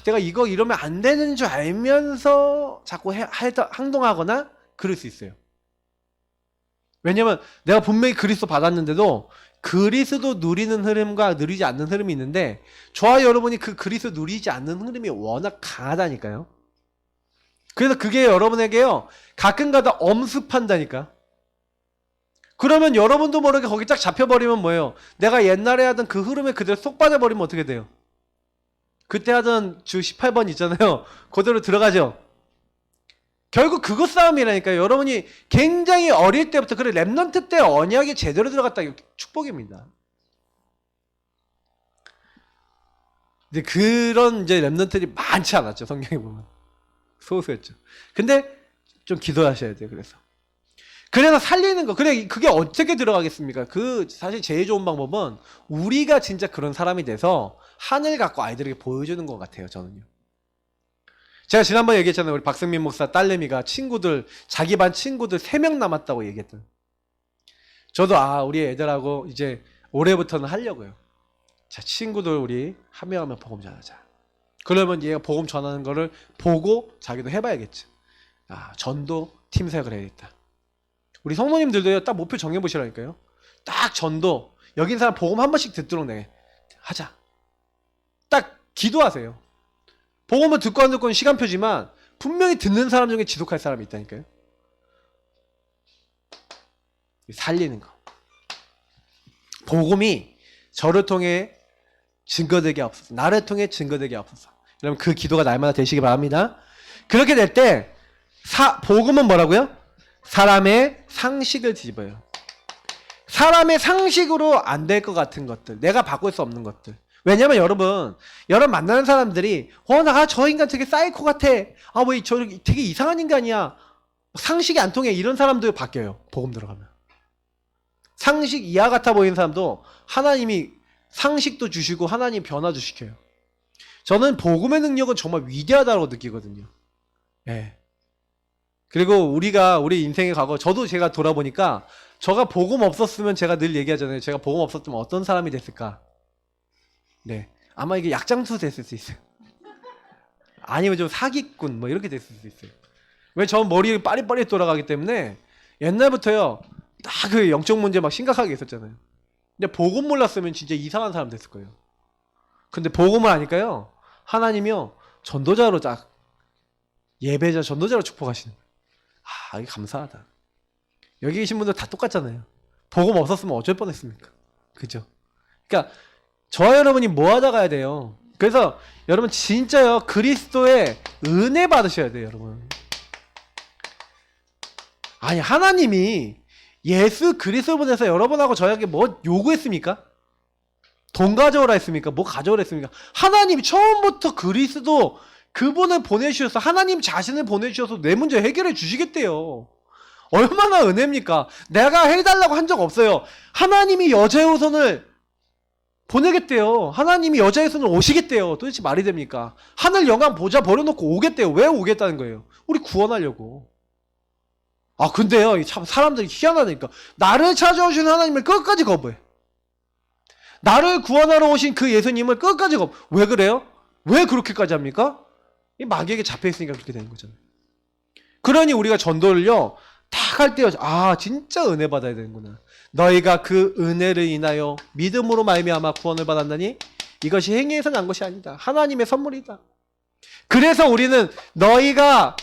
내가 이거 이러면 안 되는 줄 알면서 자꾸 행동하거나 그럴 수 있어요. 왜냐면 내가 분명히 그리스도 받았는데도 그리스도 누리는 흐름과 누리지 않는 흐름이 있는데, 저와 여러분이 그 그리스도 누리지 않는 흐름이 워낙 강하다니까요. 그래서 그게 여러분에게요 가끔가다 엄습한다니까. 그러면 여러분도 모르게 거기 딱 잡혀버리면 뭐예요? 내가 옛날에 하던 그 흐름에 그대로 쏙 빠져버리면 어떻게 돼요? 그때 하던 주 18번 있잖아요, 그대로 들어가죠. 결국 그것 싸움이라니까요. 여러분이 굉장히 어릴 때부터, 그래 랩넌트 때 언약이 제대로 들어갔다, 이거 축복입니다. 근데 그런 이제 랩넌트들이 많지 않았죠. 성경에 보면 소수였죠. 근데 좀 기도하셔야 돼요. 그래서 살리는 거. 그래 그게 어떻게 들어가겠습니까? 그 사실 제일 좋은 방법은 우리가 진짜 그런 사람이 돼서 하늘 갖고 아이들에게 보여주는 것 같아요. 저는요. 제가 지난번에 얘기했잖아요. 우리 박승민 목사 딸내미가 친구들, 자기 반 친구들 3명 남았다고 얘기했던. 저도 우리 애들하고 이제 올해부터는 하려고요. 자, 친구들 우리 한 명 하면 복음 전하자. 그러면 얘가 복음 전하는 거를 보고 자기도 해봐야겠지. 전도 팀 사역을 해야겠다. 우리 성모님들도요 딱 목표 정해보시라니까요. 딱 전도, 여기 있는 사람 복음 한 번씩 듣도록 하자. 딱 기도하세요. 복음을 듣고 안 듣고는 시간표지만 분명히 듣는 사람 중에 지속할 사람이 있다니까요. 살리는 거. 복음이 저를 통해 증거되게 없어서, 나를 통해 증거되게 없어서. 여러분 그 기도가 날마다 되시기 바랍니다. 그렇게 될 때 복음은 뭐라고요? 사람의 상식을 뒤집어요. 사람의 상식으로 안 될 것 같은 것들, 내가 바꿀 수 없는 것들. 왜냐면 여러분 만나는 사람들이 나 저 인간 되게 사이코 같아. 왜 저 되게 이상한 인간이야. 상식이 안 통해. 이런 사람들 바뀌어요. 복음 들어가면. 상식 이하 같아 보이는 사람도 하나님이 상식도 주시고 하나님 변화도 시켜요. 저는 복음의 능력은 정말 위대하다고 느끼거든요. 예. 그리고 우리 인생에 가고 저도 제가 돌아보니까 저가 복음 없었으면 제가 늘 얘기하잖아요. 제가 복음 없었으면 어떤 사람이 됐을까? 네. 아마 이게 약장수 됐을 수 있어요. 아니면 좀 사기꾼 뭐 이렇게 됐을 수 있어요. 왜 저 머리 빠릿빠릿 돌아가기 때문에 옛날부터요. 딱 그 영적 문제 막 심각하게 있었잖아요. 근데 복음 몰랐으면 진짜 이상한 사람 됐을 거예요. 근데 복음을 아니까요. 하나님이요. 전도자로 딱 예배자 전도자로 축복하시는 거예요. 이게 감사하다. 여기 계신 분들 다 똑같잖아요. 복음 없었으면 어쩔 뻔했습니까? 그죠? 그러니까 저와 여러분이 뭐 하다 가야 돼요. 그래서 여러분 진짜요. 그리스도의 은혜 받으셔야 돼요, 여러분. 아니 하나님이 예수 그리스도 보내서 여러분하고 저에게 뭐 요구했습니까? 돈 가져오라 했습니까? 뭐 가져오라 했습니까? 하나님이 처음부터 그리스도 그분을 보내주셔서 하나님 자신을 보내주셔서 내 문제 해결해 주시겠대요. 얼마나 은혜입니까? 내가 해달라고 한 적 없어요. 하나님이 여자의 후손을 보내겠대요. 하나님이 여자의 후손을 오시겠대요. 도대체 말이 됩니까? 하늘 영광 보좌 버려놓고 오겠대요. 왜 오겠다는 거예요? 우리 구원하려고. 근데요, 참 사람들이 희한하다니까. 나를 찾아오신 하나님을 끝까지 거부해. 나를 구원하러 오신 그 예수님을 끝까지 거부. 왜 그래요? 왜 그렇게까지 합니까? 이 마귀에게 잡혀있으니까 그렇게 되는 거잖아요. 그러니 우리가 전도를요, 딱 할 때, 진짜 은혜 받아야 되는구나. 너희가 그 은혜를 인하여 믿음으로 말미암아 구원을 받았나니 이것이 행위에서 난 것이 아니다. 하나님의 선물이다. 그래서 우리는 너희가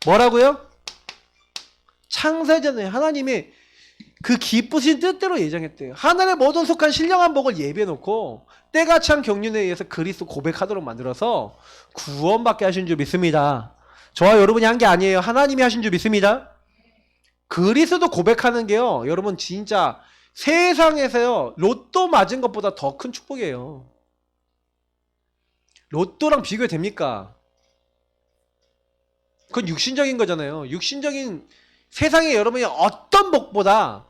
뭐라고요? 창세전에 하나님이 그 기쁘신 뜻대로 예정했대요. 하늘의 모든 속한 신령한 복을 예비해놓고 때가 찬 경륜에 의해서 그리스도 고백하도록 만들어서 구원받게 하신 줄 믿습니다. 저와 여러분이 한 게 아니에요. 하나님이 하신 줄 믿습니다. 그리스도 고백하는 게요, 여러분 진짜 세상에서요 로또 맞은 것보다 더 큰 축복이에요. 로또랑 비교됩니까? 그건 육신적인 거잖아요. 육신적인 세상에 여러분이 어떤 복보다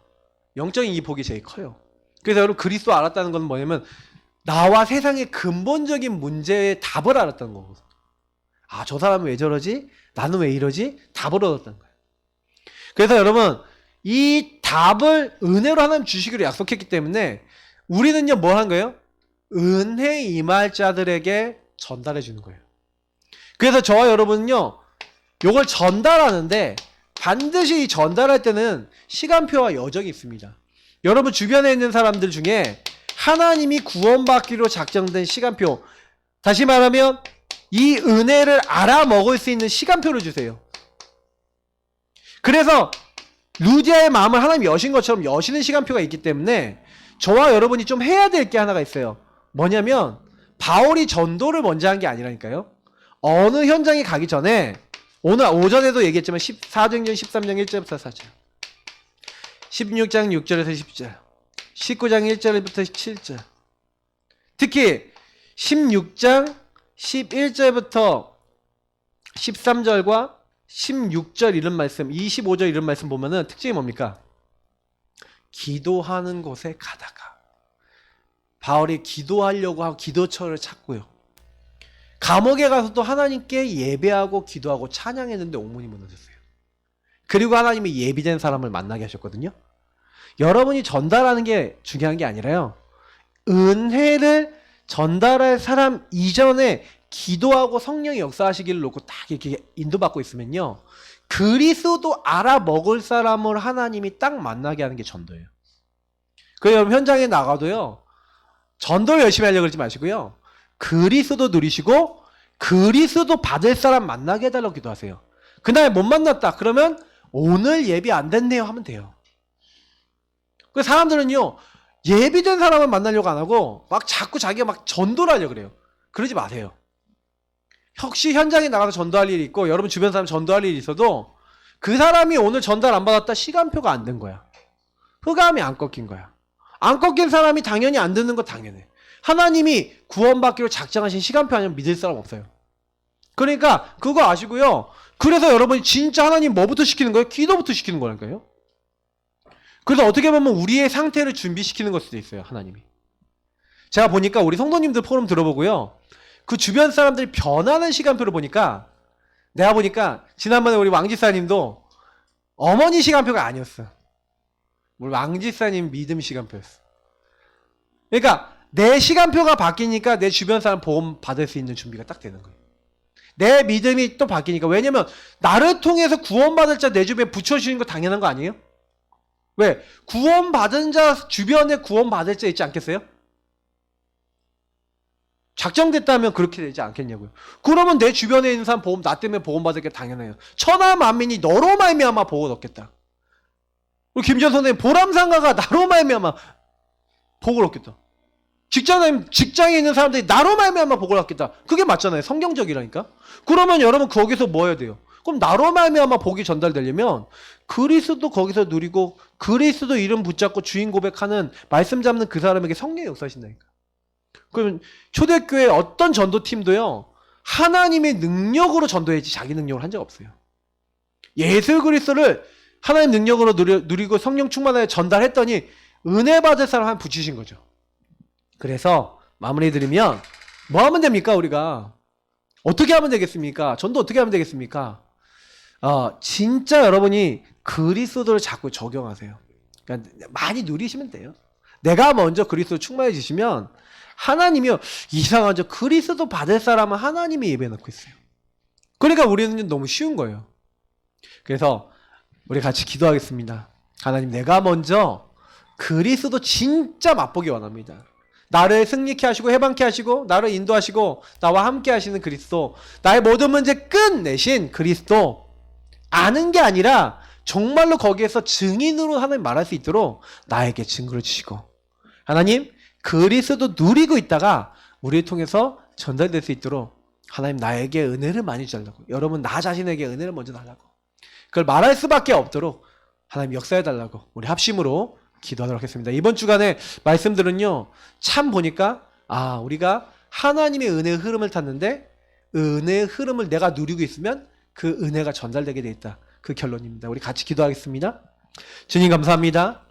영적인 이 복이 제일 커요. 그래서 여러분 그리스도 알았다는 건 뭐냐면 나와 세상의 근본적인 문제의 답을 알았다는 거거든요. 저 사람은 왜 저러지? 나는 왜 이러지? 답을 얻었다는 거예요. 그래서 여러분 이 답을 은혜로 하나님 주시기로 약속했기 때문에 우리는요 뭐 한 거예요? 은혜 임할 자들에게 전달해 주는 거예요. 그래서 저와 여러분은요 요걸 전달하는데 반드시 전달할 때는 시간표와 여정이 있습니다. 여러분 주변에 있는 사람들 중에 하나님이 구원받기로 작정된 시간표, 다시 말하면 이 은혜를 알아먹을 수 있는 시간표를 주세요. 그래서 루디아의 마음을 하나님이 여신 것처럼 여시는 시간표가 있기 때문에 저와 여러분이 좀 해야 될 게 하나가 있어요. 뭐냐면 바울이 전도를 먼저 한 게 아니라니까요. 어느 현장에 가기 전에 오늘 오전에도 얘기했지만 14장전 13장 1절부터 4절 16장 6절에서 10절 19장 1절부터 7절 특히 16장 11절부터 13절과 16절 이런 말씀 25절 이런 말씀 보면은 특징이 뭡니까? 기도하는 곳에 가다가 바울이 기도하려고 하고 기도처를 찾고요. 감옥에 가서도 하나님께 예배하고 기도하고 찬양했는데 옥문이 무너졌어요. 그리고 하나님이 예비된 사람을 만나게 하셨거든요. 여러분이 전달하는 게 중요한 게 아니라요. 은혜를 전달할 사람 이전에 기도하고 성령이 역사하시기를 놓고 딱 이렇게 인도받고 있으면요. 그리스도 알아먹을 사람을 하나님이 딱 만나게 하는 게 전도예요. 그래서 여러분 현장에 나가도요. 전도 열심히 하려고 그러지 마시고요. 그리스도 누리시고 그리스도 받을 사람 만나게 해달라고 기도하세요. 그날 못 만났다 그러면 오늘 예비 안 됐네요 하면 돼요. 그 사람들은요 예비된 사람을 만나려고 안 하고 막 자꾸 자기가 막 전도를 하려고 그래요. 그러지 마세요. 혹시 현장에 나가서 전도할 일이 있고 여러분 주변 사람 전도할 일이 있어도 그 사람이 오늘 전달 안 받았다 시간표가 안 된 거야. 흑암이 안 꺾인 거야. 안 꺾인 사람이 당연히 안 듣는 거 당연해. 하나님이 구원받기로 작정하신 시간표 아니면 믿을 사람 없어요. 그러니까 그거 아시고요. 그래서 여러분이 진짜 하나님 뭐부터 시키는 거예요? 기도부터 시키는 거라니까요. 그래서 어떻게 보면 우리의 상태를 준비시키는 걸 수도 있어요. 하나님이. 제가 보니까 우리 성도님들 포럼 들어보고요. 그 주변 사람들이 변하는 시간표를 보니까 내가 보니까 지난번에 우리 왕지사님도 어머니 시간표가 아니었어. 우리 왕지사님 믿음 시간표였어. 그러니까 내 시간표가 바뀌니까 내 주변 사람 보험 받을 수 있는 준비가 딱 되는 거예요. 내 믿음이 또 바뀌니까. 왜냐면 나를 통해서 구원받을 자 내 주변에 붙여주는 거 당연한 거 아니에요? 왜? 구원받은 자 주변에 구원받을 자 있지 않겠어요? 작정됐다면 그렇게 되지 않겠냐고요. 그러면 내 주변에 있는 사람 보험 나 때문에 보험받을 게 당연해요. 천하 만민이 너로 말미암아 복을 얻겠다. 우리 김전 선생님 보람상가가 나로 말미암아 복을 얻겠다. 직장에 있는 사람들이 나로 말미암아 복을 얻겠다. 그게 맞잖아요. 성경적이라니까. 그러면 여러분 거기서 뭐 해야 돼요? 그럼 나로 말미암아 복이 전달되려면 그리스도 거기서 누리고 그리스도 이름 붙잡고 주인 고백하는 말씀 잡는 그 사람에게 성령의 역사하신다니까. 그러면 초대교회 어떤 전도팀도요. 하나님의 능력으로 전도해야지 자기 능력으로 한 적 없어요. 예수 그리스도를 하나님 능력으로 누리고 성령 충만하여 전달했더니 은혜 받을 사람 한 붙이신 거죠. 그래서 마무리 드리면 뭐 하면 됩니까? 우리가 어떻게 하면 되겠습니까? 전도 어떻게 하면 되겠습니까? 진짜 여러분이 그리스도를 자꾸 적용하세요. 그러니까 많이 누리시면 돼요. 내가 먼저 그리스도 충만해지시면 하나님이요 이상하죠. 그리스도 받을 사람은 하나님이 예배해놓고 있어요. 그러니까 우리는 너무 쉬운 거예요. 그래서 우리 같이 기도하겠습니다. 하나님 내가 먼저 그리스도 진짜 맛보기 원합니다. 나를 승리케 하시고 해방케 하시고 나를 인도하시고 나와 함께 하시는 그리스도, 나의 모든 문제 끝내신 그리스도 아는 게 아니라 정말로 거기에서 증인으로 하나님 말할 수 있도록 나에게 증거를 주시고 하나님 그리스도 누리고 있다가 우리를 통해서 전달될 수 있도록 하나님 나에게 은혜를 많이 주달라고, 여러분 나 자신에게 은혜를 먼저 달라고, 그걸 말할 수밖에 없도록 하나님 역사해 달라고 우리 합심으로 기도하도록 하겠습니다. 이번 주간에 말씀들은요 참 보니까 우리가 하나님의 은혜의 흐름을 탔는데 은혜의 흐름을 내가 누리고 있으면 그 은혜가 전달되게 돼 있다. 그 결론입니다. 우리 같이 기도하겠습니다. 주님 감사합니다.